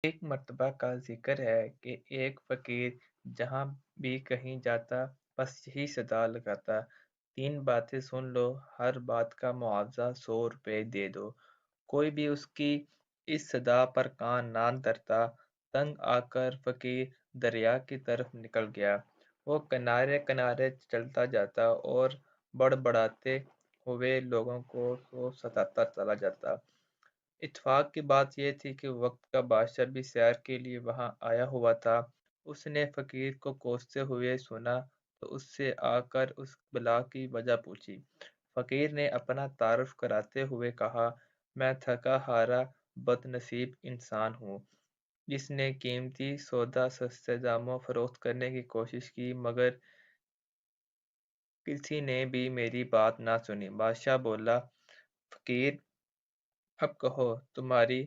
ایک مرتبہ کا ذکر ہے کہ ایک فقیر جہاں بھی کہیں جاتا بس یہی صدا لگاتا: 3 باتیں سن لو، ہر بات کا معاوضہ 100 روپے دے دو۔ کوئی بھی اس کی اس صدا پر کان نہ دھرتا۔ تنگ آ کر فقیر دریا کی طرف نکل گیا۔ وہ کنارے کنارے چلتا جاتا اور بڑبڑاتے ہوئے لوگوں کو ستاتا چلا جاتا۔ اتفاق کی بات یہ تھی کہ وقت کا بادشاہ بھی سیر کے لیے وہاں آیا ہوا تھا۔ اس نے فقیر کو کوستے ہوئے سنا تو اس سے آ کر اس بلا کی وجہ پوچھی۔ فقیر نے اپنا تعارف کراتے ہوئے کہا: میں تھکا ہارا بد نصیب انسان ہوں، جس نے قیمتی سودا سستے داموں فروخت کرنے کی کوشش کی، مگر کسی نے بھی میری بات نہ سنی۔ بادشاہ بولا: فقیر، اب کہو، تمہاری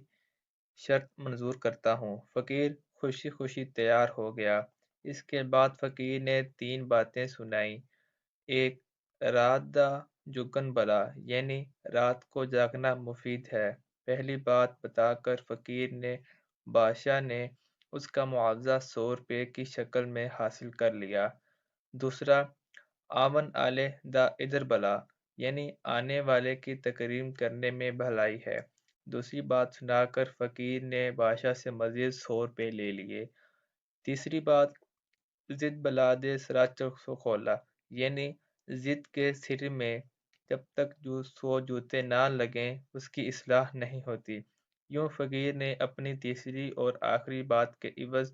شرط منظور کرتا ہوں۔ فقیر خوشی خوشی تیار ہو گیا۔ اس کے بعد فقیر نے 3 باتیں سنائیں۔ ایک، رات دا جگن بلا، یعنی رات کو جاگنا مفید ہے۔ پہلی بات بتا کر فقیر نے بادشاہ نے اس کا معاوضہ 100 روپے کی شکل میں حاصل کر لیا۔ دوسرا، آون آلے دا ادھر بلا، یعنی آنے والے کی تکریم کرنے میں بھلائی ہے۔ دوسری بات سنا کر فقیر نے بادشاہ سے مزید 100 روپے لے لیے۔ تیسری بات، ضد بلا دے سرا چکسو کھولا، یعنی ضد کے سر میں جب تک 100 جوتے نہ لگیں اس کی اصلاح نہیں ہوتی۔ یوں فقیر نے اپنی تیسری اور آخری بات کے عوض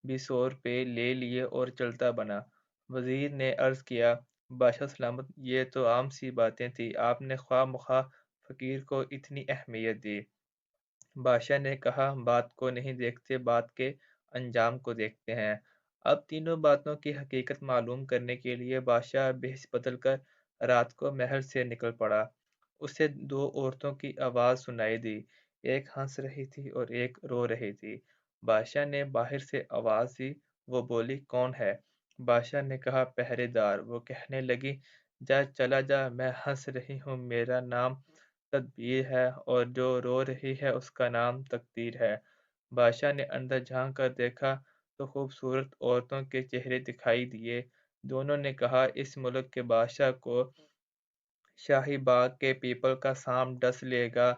بھی 100 روپے لے لیے اور چلتا بنا۔ وزیر نے عرض کیا: بادشاہ سلامت، یہ تو عام سی باتیں تھیں، آپ نے خواہ مخواہ فقیر کو اتنی اہمیت دی۔ بادشاہ نے کہا: بات کو نہیں دیکھتے، بات کے انجام کو دیکھتے ہیں۔ اب تینوں باتوں کی حقیقت معلوم کرنے کے لیے بادشاہ بھیس بدل کر رات کو محل سے نکل پڑا۔ اسے 2 عورتوں کی آواز سنائی دی، ایک ہنس رہی تھی اور ایک رو رہی تھی۔ بادشاہ نے باہر سے آواز دی۔ وہ بولی: کون ہے؟ بادشاہ نے کہا: پہرے دار۔ وہ کہنے لگی: جا چلا جا، میں ہنس رہی ہوں، میرا نام تدبیر ہے، اور جو رو رہی ہے اس کا نام تقدیر ہے۔ بادشاہ نے اندر جھانک کر دیکھا تو خوبصورت عورتوں کے چہرے دکھائی دیے۔ دونوں نے کہا: اس ملک کے بادشاہ کو شاہی باغ کے پیپل کا سام ڈس لے گا،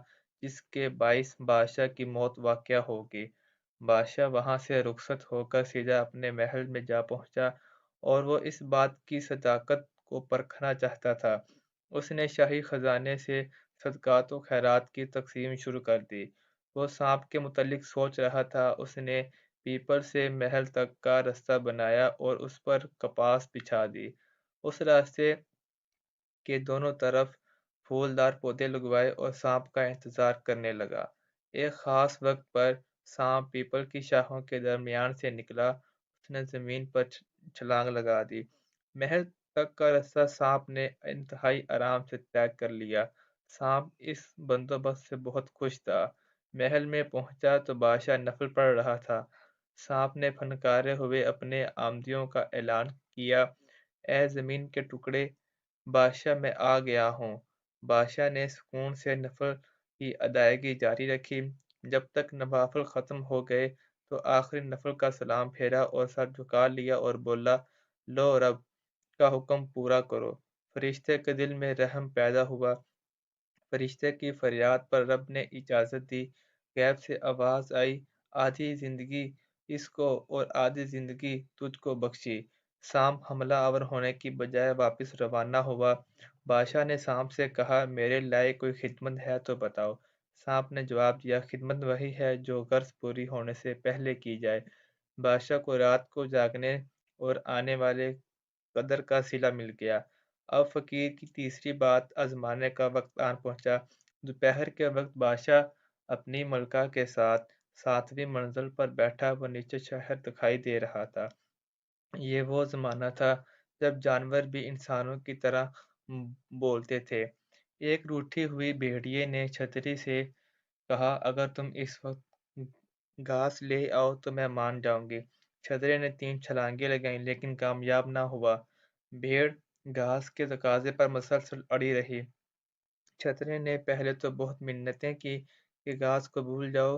جس کے باعث بادشاہ کی موت واقع ہوگی۔ بادشاہ وہاں سے رخصت ہو کر سیدھا اپنے محل میں جا پہنچا، اور وہ اس بات کی صداقت کو پرکھنا چاہتا تھا۔ اس نے شاہی خزانے سے صدقات و خیرات کی تقسیم شروع کر دی۔ وہ سانپ کے متعلق سوچ رہا تھا۔ اس نے پیپل سے محل تک کا رستہ بنایا اور اس پر کپاس بچھا دی۔ اس راستے کے دونوں طرف پھولدار پودے لگوائے اور سانپ کا انتظار کرنے لگا۔ ایک خاص وقت پر سانپ پیپل کی شاخوں کے درمیان سے نکلا۔ اس نے زمین پر چھلانگ لگا دی۔ محل تک کا رستہ سانپ نے انتہائی آرام سے طے کر لیا۔ سانپ اس بندوبست سے بہت خوش تھا۔ محل میں پہنچا تو بادشاہ نفل پڑھ رہا تھا۔ سانپ نے پھنکارے ہوئے اپنے آمدیوں کا اعلان کیا: اے زمین کے ٹکڑے، بادشاہ میں آ گیا ہوں۔ بادشاہ نے سکون سے نفل کی ادائیگی جاری رکھی۔ جب تک نوافل ختم ہو گئے تو آخری نفل کا سلام پھیرا اور سر جھکا لیا اور بولا: لو، رب کا حکم پورا کرو۔ فرشتے کے دل میں رحم پیدا ہوا۔ فرشتے کی فریاد پر رب نے اجازت دی۔ غیب سے آواز آئی: آدھی زندگی اس کو اور آدھی زندگی تجھ کو بخشی۔ سانپ حملہ آور ہونے کی بجائے واپس روانہ ہوا۔ بادشاہ نے سانپ سے کہا: میرے لائے کوئی خدمت ہے تو بتاؤ۔ سانپ نے جواب دیا: خدمت وہی ہے جو غرض پوری ہونے سے پہلے کی جائے۔ بادشاہ کو رات کو جاگنے اور آنے والے قدر کا صلہ مل گیا۔ اب فقیر کی تیسری بات آزمانے کا وقت آن پہنچا۔ دوپہر کے وقت بادشاہ اپنی ملکہ کے ساتھ 7ویں منزل پر بیٹھا، وہ نیچے شہر دکھائی دے رہا تھا۔ یہ وہ زمانہ تھا جب جانور بھی انسانوں کی طرح بولتے تھے۔ ایک روٹھی ہوئی بھیڑیے نے چھتری سے کہا: اگر تم اس وقت گھاس لے آؤ تو میں مان جاؤں گی۔ چھتری نے 3 چھلانگیں لگائیں لیکن کامیاب نہ ہوا۔ بھیڑ گھاس کے تقاضے پر مسلسل اڑی رہی۔ چھتری نے پہلے تو بہت منتیں کی کہ گھاس قبول جاؤ،